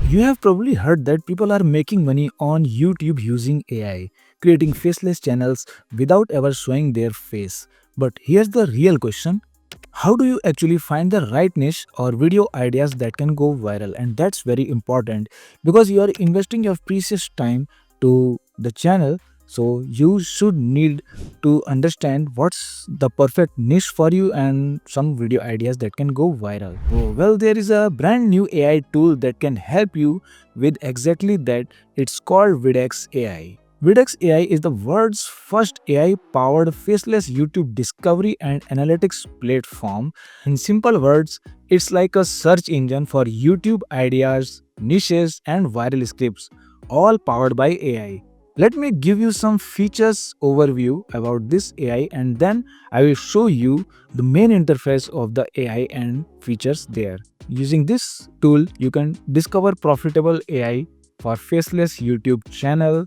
You have probably heard that people are making money on YouTube using AI, creating faceless channels without ever showing their face. But here's the real question. How do you actually find the right niche or video ideas that can go viral? And that's very important because you are investing your precious time to the channel. So you should need to understand what's the perfect niche for you and some video ideas that can go viral. Oh, well, there is a brand new AI tool that can help you with exactly that. It's called Vidx AI. Vidx AI is the world's first AI-powered faceless YouTube discovery and analytics platform. In simple words, it's like a search engine for YouTube ideas, niches, and viral scripts, all powered by AI. Let me give you some features overview about this AI and then I will show you the main interface of the AI and features there. Using this tool, you can discover profitable AI for faceless YouTube channel.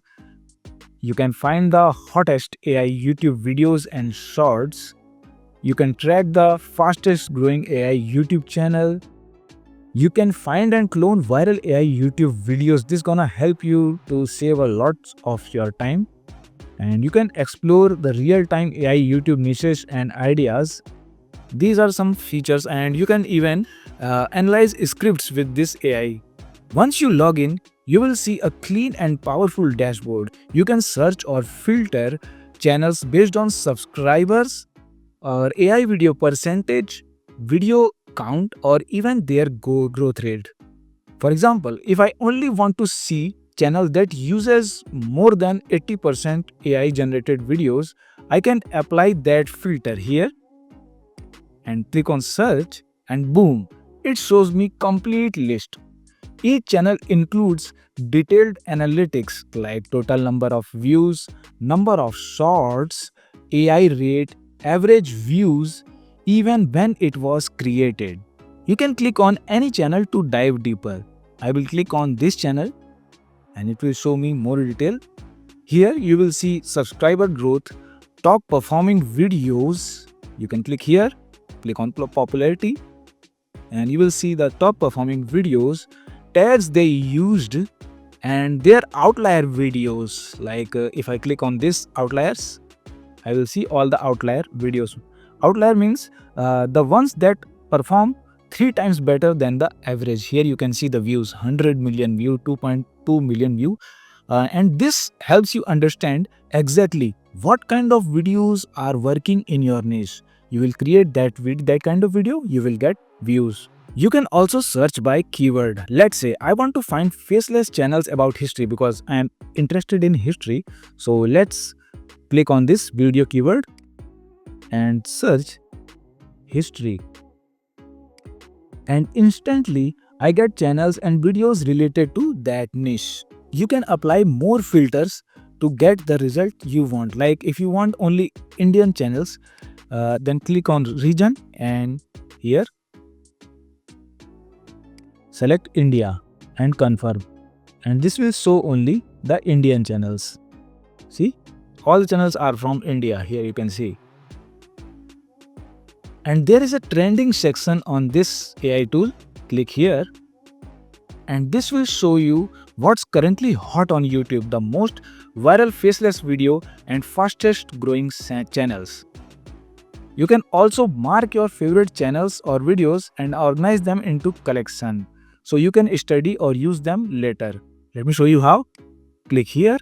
You can find the hottest AI YouTube videos and shorts. You can track the fastest growing AI YouTube channel. You can find and clone viral AI YouTube videos. This gonna help you to save a lot of your time. And you can explore the real-time AI YouTube niches and ideas. These are some features and you can even analyze scripts with this AI. Once you log in, you will see a clean and powerful dashboard. You can search or filter channels based on subscribers or AI video percentage, video count, or even their growth rate. For example, if I only want to see channels that uses more than 80% AI generated videos, I can apply that filter here and click on search and boom, it shows me complete list. Each channel includes detailed analytics like total number of views, number of shorts, AI rate, average views, even when it was created. You can click on any channel to dive deeper. I will click on this channel and it will show me more detail. Here you will see subscriber growth, top performing videos. You can click here, click on popularity and you will see the top performing videos, tags they used and their outlier videos. Like if I click on this outliers, I will see all the outlier videos. Outlier means the ones that perform 3 times better than the average. Here you can see the views, 100 million view, 2.2 million view. And this helps you understand exactly what kind of videos are working in your niche. You will create that kind of video, you will get views. You can also search by keyword. Let's say I want to find faceless channels about history because I am interested in history. So let's click on this video keyword and search history. And instantly I get channels and videos related to that niche. You can apply more filters to get the result you want. Like if you want only Indian channels, then click on region and here select India and confirm. And this will show only the Indian channels. See, all the channels are from India. Here you can see. And there is a trending section on this AI tool. Click here and this will show you what's currently hot on YouTube, the most viral faceless video and fastest growing channels. You can also mark your favorite channels or videos and organize them into collection, so you can study or use them later. Let me show you how. Click here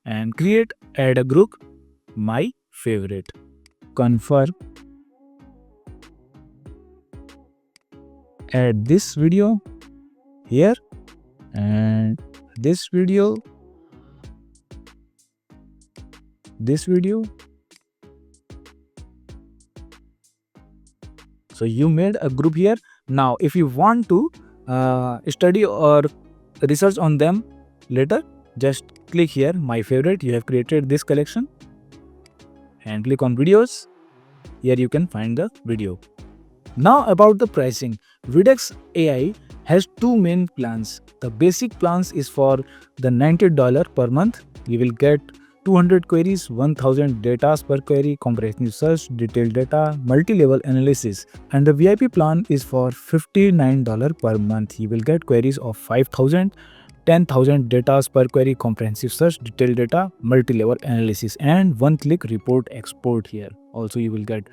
and create add a group, my favorite. Confirm. Add this video here and this video, so you made a group here. Now if you want to study or research on them later, just click here my favorite. You have created this collection and click on videos. Here you can find the video. Now about the pricing. Vidx AI has two main plans. The basic plans is for the $90 per month. You will get 200 queries, 1000 data per query, comprehensive search, detailed data, multi-level analysis. And the VIP plan is for $59 per month. You will get queries of 5000, 10,000 data per query, comprehensive search, detailed data, multi-level analysis, and one-click report export here. Also, you will get.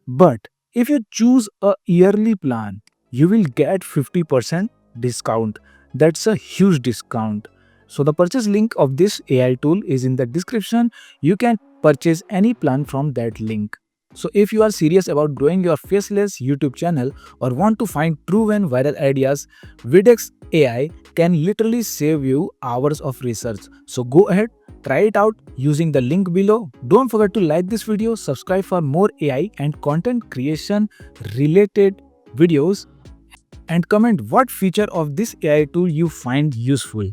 But if you choose a yearly plan, you will get 50% discount. That's a huge discount. So the purchase link of this AI tool is in the description. You can purchase any plan from that link. So if you are serious about growing your faceless YouTube channel or want to find true and viral ideas, Vidx AI can literally save you hours of research. So go ahead, try it out using the link below. Don't forget to like this video, subscribe for more AI and content creation related videos, and comment what feature of this AI tool you find useful.